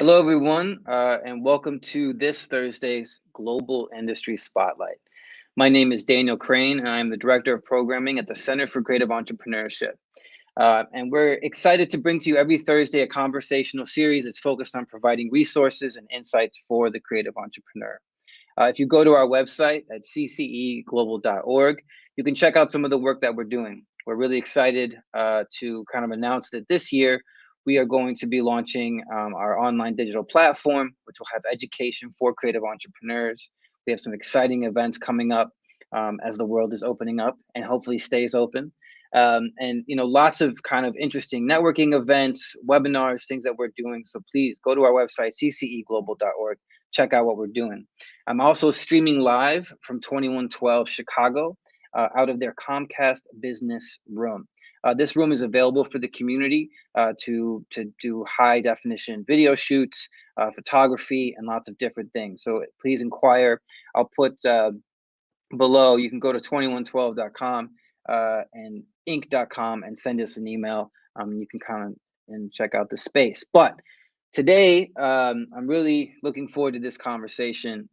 Hello, everyone, and welcome to this Thursday's Global Industry Spotlight. My name is Daniel Crane, and I'm the Director of Programming at the Center for Creative Entrepreneurship. And we're excited to bring to you every Thursday a conversational series that's focused on providing resources and insights for the creative entrepreneur. If you go to our website at cceglobal.org, you can check out some of the work that we're doing. We're really excited to kind of announce that this year, we are going to be launching our online digital platform, which will have education for creative entrepreneurs. We have some exciting events coming up as the world is opening up and hopefully stays open. And lots of kind of interesting networking events, webinars, things that we're doing. So please go to our website, cceglobal.org, check out what we're doing. I'm also streaming live from 2112 Chicago out of their Comcast business room. This room is available for the community to do high definition video shoots, photography, and lots of different things. So please inquire. I'll put below, you can go to 2112.com and inc.com and send us an email. You can kind of and check out the space. But today, I'm really looking forward to this conversation.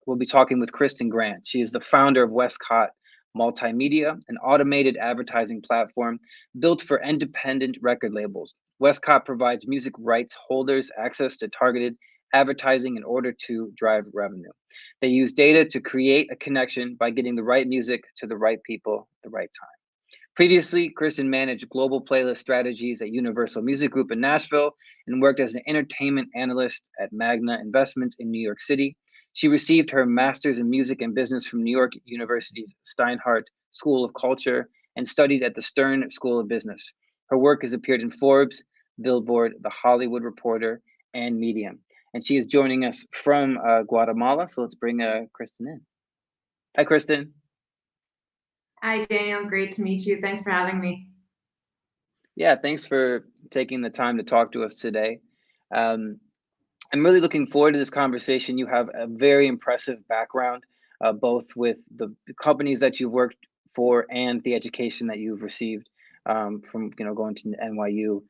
We'll be talking with Kristin Grant. She is the founder of Westcott Multimedia, an automated advertising platform built for independent record labels. Westcott provides music rights holders access to targeted advertising in order to drive revenue. They use data to create a connection by getting the right music to the right people at the right time. Previously, Kristin managed global playlist strategies at Universal Music Group in Nashville and worked as an entertainment analyst at Magna Investments in New York City. She received her master's in music and business from New York University's Steinhardt School of Culture and studied at the Stern School of Business. Her work has appeared in Forbes, Billboard, The Hollywood Reporter, and Medium. And she is joining us from Guatemala. So let's bring Kristin in. Hi, Kristin. Hi, Daniel. Great to meet you. Thanks for having me. Yeah, thanks for taking the time to talk to us today. I'm really looking forward to this conversation. You have a very impressive background, both with the companies that you've worked for and the education that you've received from going to NYU.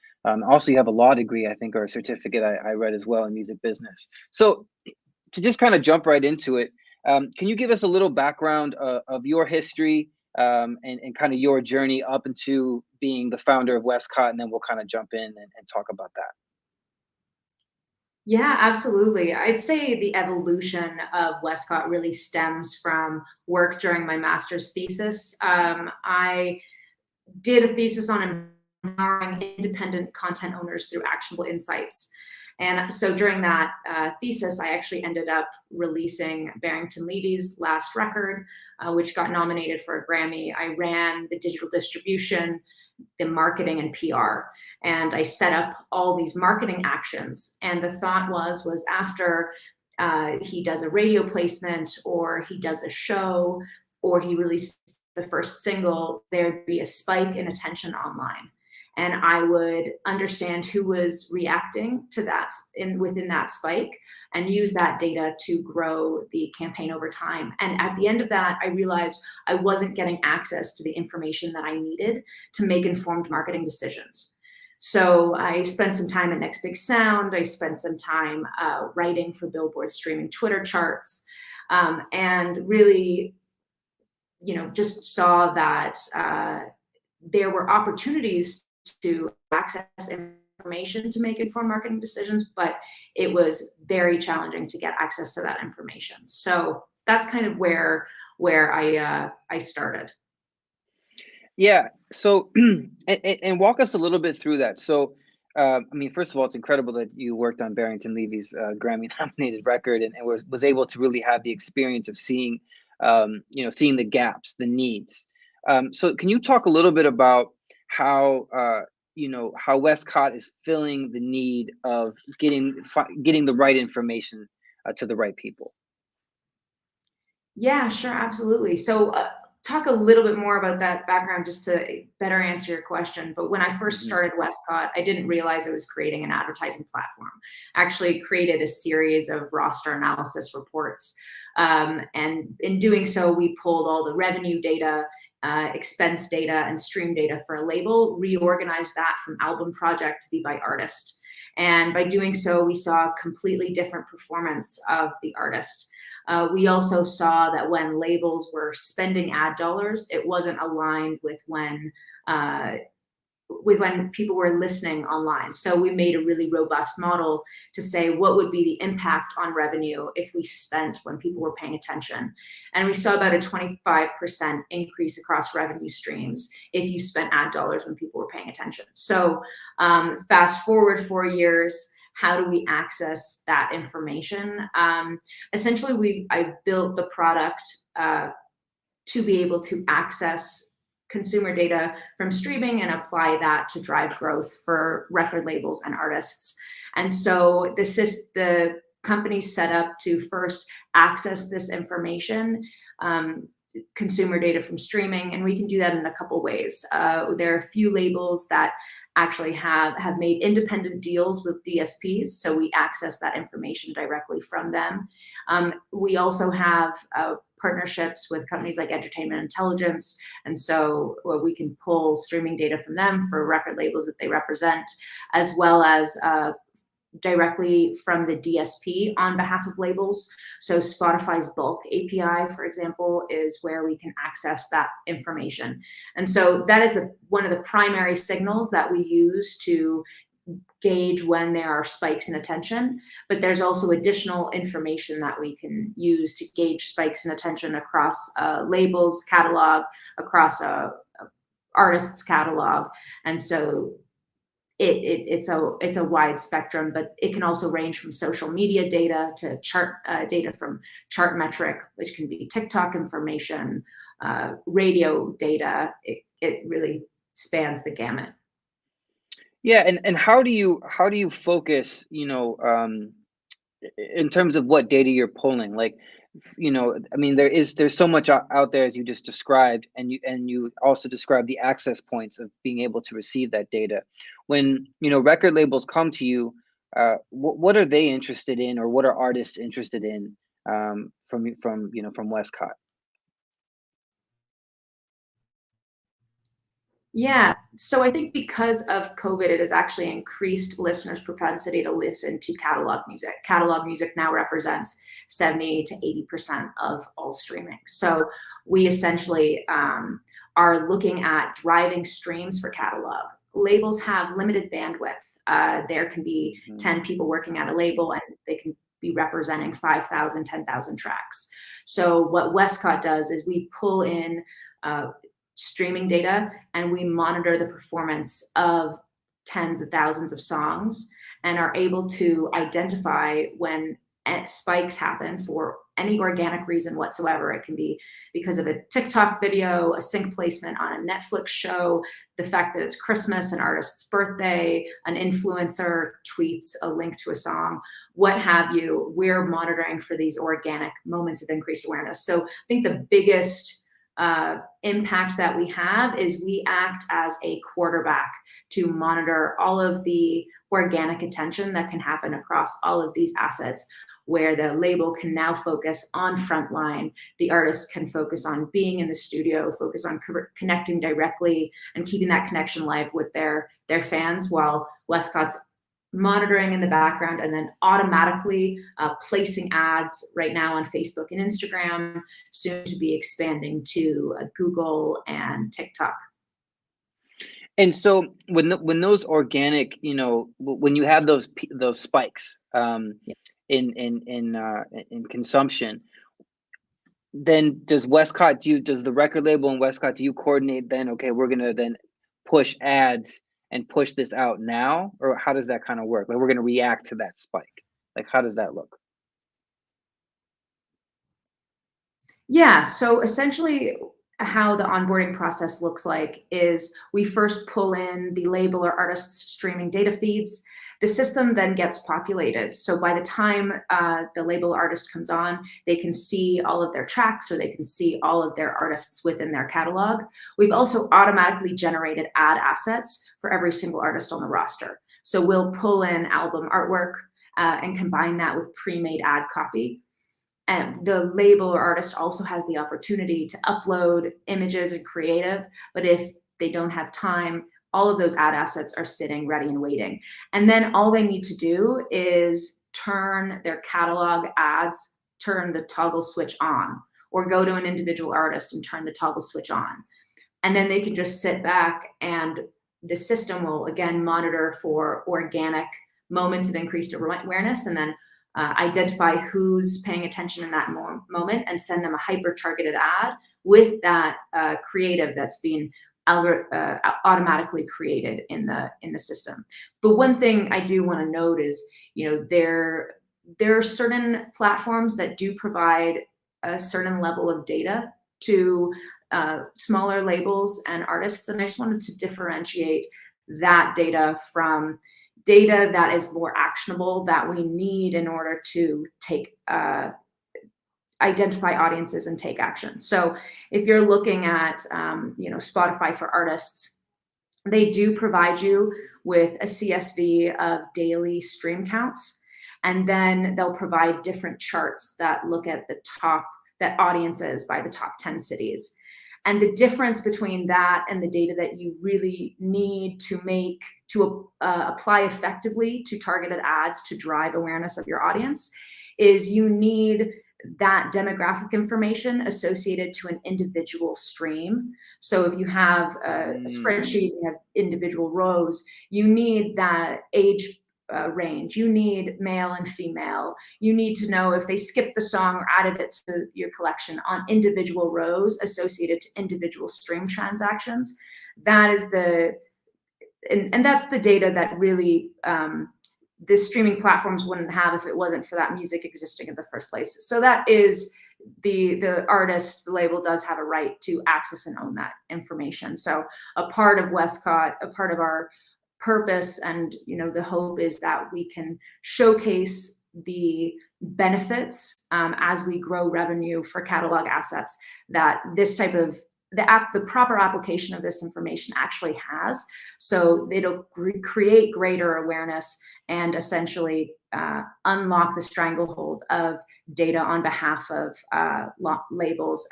Also, you have a law degree, I think, or a certificate I read as well in music business. So to just kind of jump right into it, can you give us a little background of your history and kind of your journey up into being the founder of Westcott, and then we'll kind of jump in and talk about that. Yeah, absolutely. I'd say the evolution of Westcott really stems from work during my master's thesis. I did a thesis on empowering independent content owners through actionable insights. And so during that thesis, I actually ended up releasing Barrington Levy's last record, which got nominated for a Grammy. I ran the digital distribution, the marketing, and PR. And I set up all these marketing actions. And the thought was after he does a radio placement or he does a show or he releases the first single, there'd be a spike in attention online. And I would understand who was reacting to that within that spike and use that data to grow the campaign over time. And at the end of that, I realized I wasn't getting access to the information that I needed to make informed marketing decisions. So I spent some time at Next Big Sound. I spent some time writing for Billboard streaming Twitter charts, and really, just saw that there were opportunities to access information to make informed marketing decisions, but it was very challenging to get access to that information. So that's kind of where I started. Yeah. So, and walk us a little bit through that. So, first of all, it's incredible that you worked on Barrington Levy's Grammy-nominated record and was able to really have the experience of seeing, seeing the gaps, the needs. So, can you talk a little bit about how Westcott is filling the need of getting the right information to the right people? Yeah, sure, absolutely. So talk a little bit more about that background just to better answer your question. But when I first started Westcott, I didn't realize I was creating an advertising platform. I actually created a series of roster analysis reports. And in doing so, we pulled all the revenue data, expense data, and stream data for a label, reorganized that from album project to be by artist. And by doing so, we saw a completely different performance of the artist. We also saw that when labels were spending ad dollars, it wasn't aligned with when people were listening online. So we made a really robust model to say what would be the impact on revenue if we spent when people were paying attention. And we saw about a 25% increase across revenue streams if you spent ad dollars when people were paying attention. So fast forward 4 years, how do we access that information? Essentially, I built the product to be able to access consumer data from streaming and apply that to drive growth for record labels and artists. And so this is the company set up to first access this information, consumer data from streaming, and we can do that in a couple ways. There are a few labels that actually have made independent deals with DSPs, so we access that information directly from them. We also have partnerships with companies like Entertainment Intelligence, and so we can pull streaming data from them for record labels that they represent, as well as directly from the DSP on behalf of labels. So Spotify's bulk API, for example, is where we can access that information. And so that is one of the primary signals that we use to gauge when there are spikes in attention, but there's also additional information that we can use to gauge spikes in attention across labels catalog, across artist's catalog. And so it's a wide spectrum, but it can also range from social media data to chart data from Chartmetric, which can be TikTok information, radio data. It really spans the gamut. Yeah, and how do you focus, in terms of what data you're pulling? Like, I mean, there's so much out there as you just described, and you also described the access points of being able to receive that data. When record labels come to you, what are they interested in, or what are artists interested in from Westcott? Yeah, so I think because of COVID, it has actually increased listeners' propensity to listen to catalog music. Catalog music now represents 70 to 80% of all streaming. So we essentially are looking at driving streams for catalog. Labels have limited bandwidth. There can be 10 people working at a label, and they can be representing 5,000, 10,000 tracks. So what Westcott does is we pull in streaming data, and we monitor the performance of tens of thousands of songs and are able to identify when spikes happen for any organic reason whatsoever. It can be because of a TikTok video, a sync placement on a Netflix show, the fact that it's Christmas, an artist's birthday, an influencer tweets a link to a song, what have you. We're monitoring for these organic moments of increased awareness. So I think the biggest impact that we have is we act as a quarterback to monitor all of the organic attention that can happen across all of these assets, where the label can now focus on frontline, the artist can focus on being in the studio, focus on connecting directly and keeping that connection live with their fans, while Westcott's monitoring in the background and then automatically placing ads right now on Facebook and Instagram, soon to be expanding to Google and TikTok. And so when those organic, when you have those spikes in consumption, then does the record label and Westcott, do you coordinate then, okay, we're gonna then push ads and push this out now, or how does that kind of work? Like, we're going to react to that spike. Like, how does that look? Yeah, so essentially how the onboarding process looks like is we first pull in the label or artist's streaming data feeds. The system then gets populated. So by the time the label artist comes on, they can see all of their tracks, or they can see all of their artists within their catalog. We've also automatically generated ad assets for every single artist on the roster. So we'll pull in album artwork and combine that with pre-made ad copy. And the label or artist also has the opportunity to upload images and creative, but if they don't have time, all of those ad assets are sitting ready and waiting. And then all they need to do is turn their catalog ads, turn the toggle switch on, or go to an individual artist and turn the toggle switch on. And then they can just sit back, and the system will again monitor for organic moments of increased awareness, and then identify who's paying attention in that moment and send them a hyper targeted ad with that creative that's being automatically created in the system. But one thing I do want to note is, there are certain platforms that do provide a certain level of data to smaller labels and artists, and I just wanted to differentiate that data from data that is more actionable, that we need in order to identify audiences and take action. So if you're looking at Spotify for artists, they do provide you with a CSV of daily stream counts, and then they'll provide different charts that look at that audiences by the top 10 cities. And the difference between that and the data that you really need to apply effectively to targeted ads to drive awareness of your audience is you need that demographic information associated to an individual stream. So if you have a spreadsheet, you have individual rows, you need that age range, you need male and female, you need to know if they skipped the song or added it to your collection on individual rows associated to individual stream transactions. That is and that's the data that really the streaming platforms wouldn't have if it wasn't for that music existing in the first place. So that is the artist, the label does have a right to access and own that information. So a part of Westcott, a part of our purpose and the hope is that we can showcase the benefits as we grow revenue for catalog assets that this type of the proper application of this information actually has. So it'll create greater awareness and essentially unlock the stranglehold of data on behalf of labels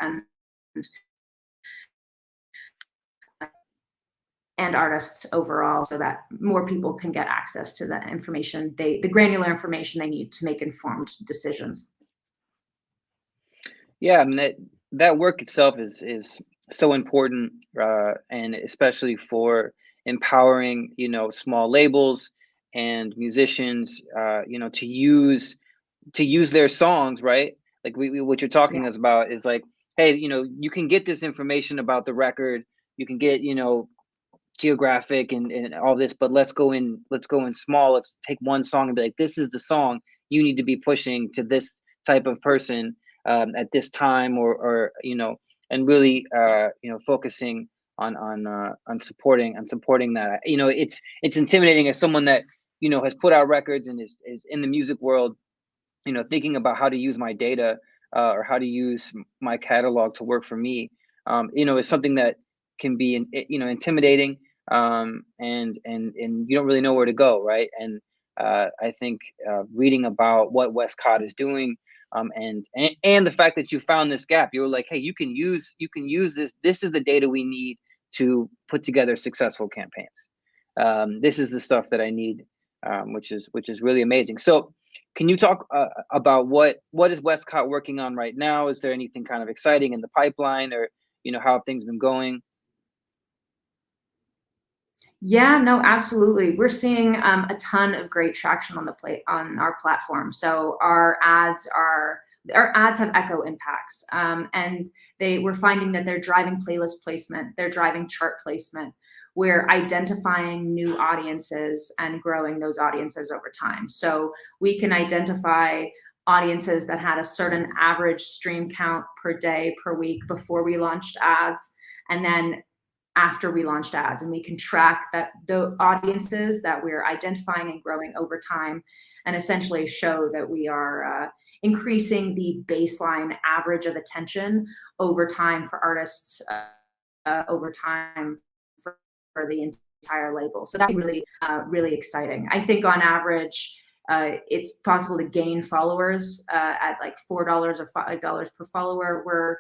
and artists overall, so that more people can get access to the information, the granular information they need to make informed decisions. Yeah, I mean that work itself is so important, and especially for empowering small labels and musicians, to use their songs, right? Like what you're talking about is like, hey, you can get this information about the record, you can get geographic and all this, but let's go in small. Let's take one song and be like, this is the song you need to be pushing to this type of person at this time, or and really focusing on supporting that. It's intimidating as someone that has put out records and is in the music world, thinking about how to use my data or how to use my catalog to work for me, is something that can be intimidating, and you don't really know where to go, right? And I think reading about what Westcott is doing, and the fact that you found this gap, you were like, hey, you can use this is the data we need to put together successful campaigns. This is the stuff that I need, which is really amazing. So can you talk about what is Westcott working on right now? Is there anything kind of exciting in the pipeline, or how have things been going? Yeah, no, absolutely. We're seeing a ton of great traction on our platform. So our ads have echo impacts, and we're finding that they're driving playlist placement, they're driving chart placement. We're identifying new audiences and growing those audiences over time. So we can identify audiences that had a certain average stream count per day, per week before we launched ads, and then after we launched ads, and we can track the audiences that we're identifying and growing over time, and essentially show that we are increasing the baseline average of attention over time for artists, over time for the entire label. So that's really, really exciting. I think on average, it's possible to gain followers at like $4 or $5 per follower. We're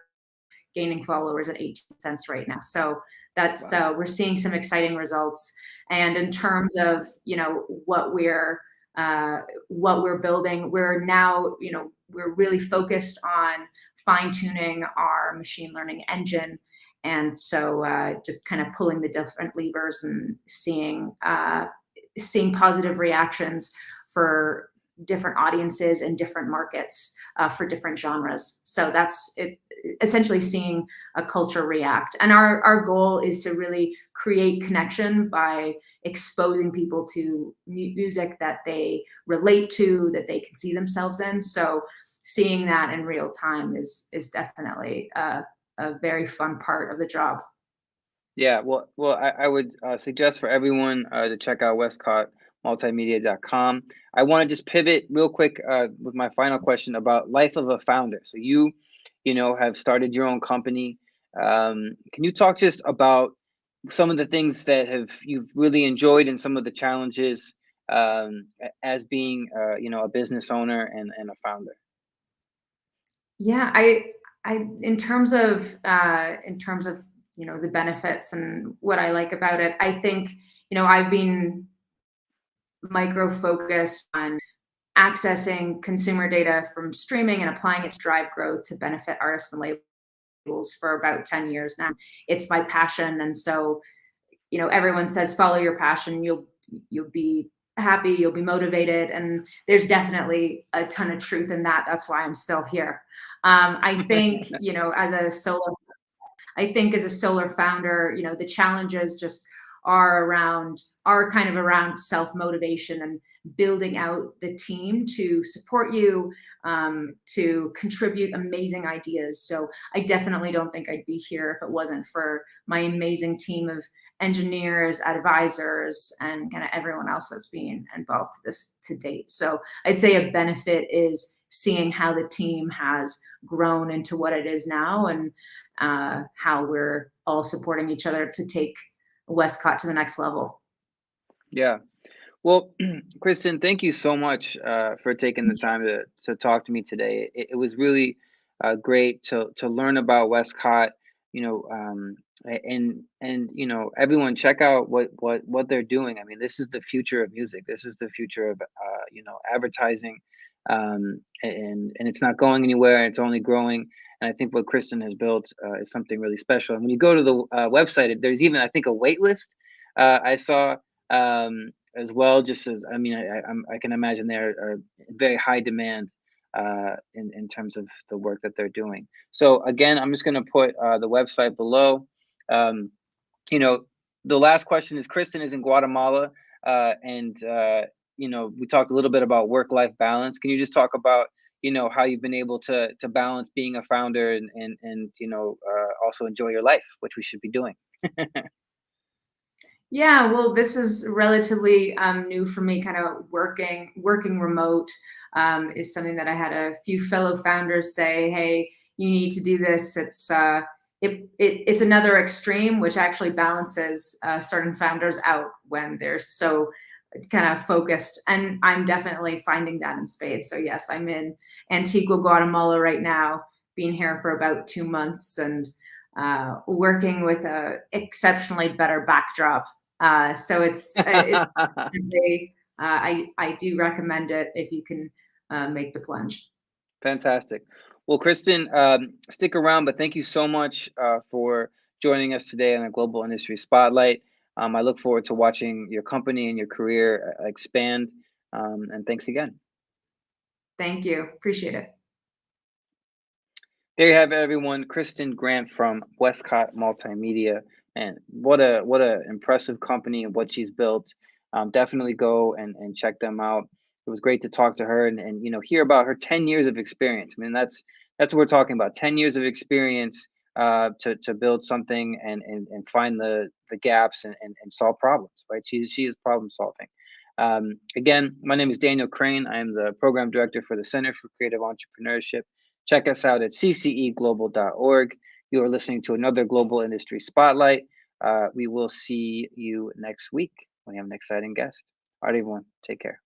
gaining followers at 18 cents right now. So that's we're seeing some exciting results. And in terms of what we're building, we're now we're really focused on fine-tuning our machine learning engine. And so just kind of pulling the different levers and seeing positive reactions for different audiences and different markets for different genres. So that's it, essentially seeing a culture react. And our goal is to really create connection by exposing people to music that they relate to, that they can see themselves in. So seeing that in real time is definitely a very fun part of the job. Yeah, well, I would suggest for everyone to check out westcottmultimedia.com. I want to just pivot real quick with my final question about life of a founder. So you have started your own company. Can you talk just about some of the things that you've really enjoyed and some of the challenges as being a business owner and a founder? Yeah, I in terms of the benefits and what I like about it, I think I've been micro focused on accessing consumer data from streaming and applying it to drive growth to benefit artists and labels for about 10 years now. It's my passion, and so everyone says follow your passion, you'll be happy, you'll be motivated, and there's definitely a ton of truth in that. That's why I'm still here. I think as a solo founder, the challenges just are kind of around self-motivation and building out the team to support you, to contribute amazing ideas. So I definitely don't think I'd be here if it wasn't for my amazing team of engineers, advisors, and kind of everyone else that's been involved to date. So I'd say a benefit is seeing how the team has grown into what it is now, and how we're all supporting each other to take Westcott to the next level. Yeah. Well, Kristin, thank you so much for taking the time to talk to me today. It was really great to learn about Westcott, and everyone check out what they're doing. I mean, this is the future of music. This is the future of advertising, and it's not going anywhere. It's only growing. And I think what Kristin has built is something really special. And when you go to the website, there's even, I think, a wait list I saw as well. Just as I can imagine there are very high demand in terms of the work that they're doing. So again, I'm just going to put the website below. The last question is, Kristin is in Guatemala, and we talked a little bit about work-life balance. Can you just talk about how you've been able to balance being a founder and also enjoy your life, which we should be doing? Yeah, well, this is relatively new for me. Kind of working remote is something that I had a few fellow founders say, "Hey, you need to do this." It's another extreme, which actually balances certain founders out when they're so kind of focused. And I'm definitely finding that in spades. So yes, I'm in Antigua, Guatemala right now, being here for about 2 months, and working with a exceptionally better backdrop. So I do recommend it if you can make the plunge. Fantastic. Well, Kristin, stick around, but thank you so much for joining us today on the Global Industry Spotlight. I look forward to watching your company and your career expand. And thanks again. Thank you. Appreciate it. There you have it, everyone. Kristin Grant from Westcott Multimedia, and what a impressive company and what she's built. Definitely go and check them out. It was great to talk to her and hear about her 10 years of experience. I mean, that's what we're talking about. 10 years of experience to build something and find the gaps and solve problems. Right? She is problem solving. Again, my name is Daniel Crane. I am the program director for the Center for Creative Entrepreneurship. Check us out at cceglobal.org. You are listening to another Global Industry Spotlight. We will see you next week when we have an exciting guest. All right, everyone. Take care.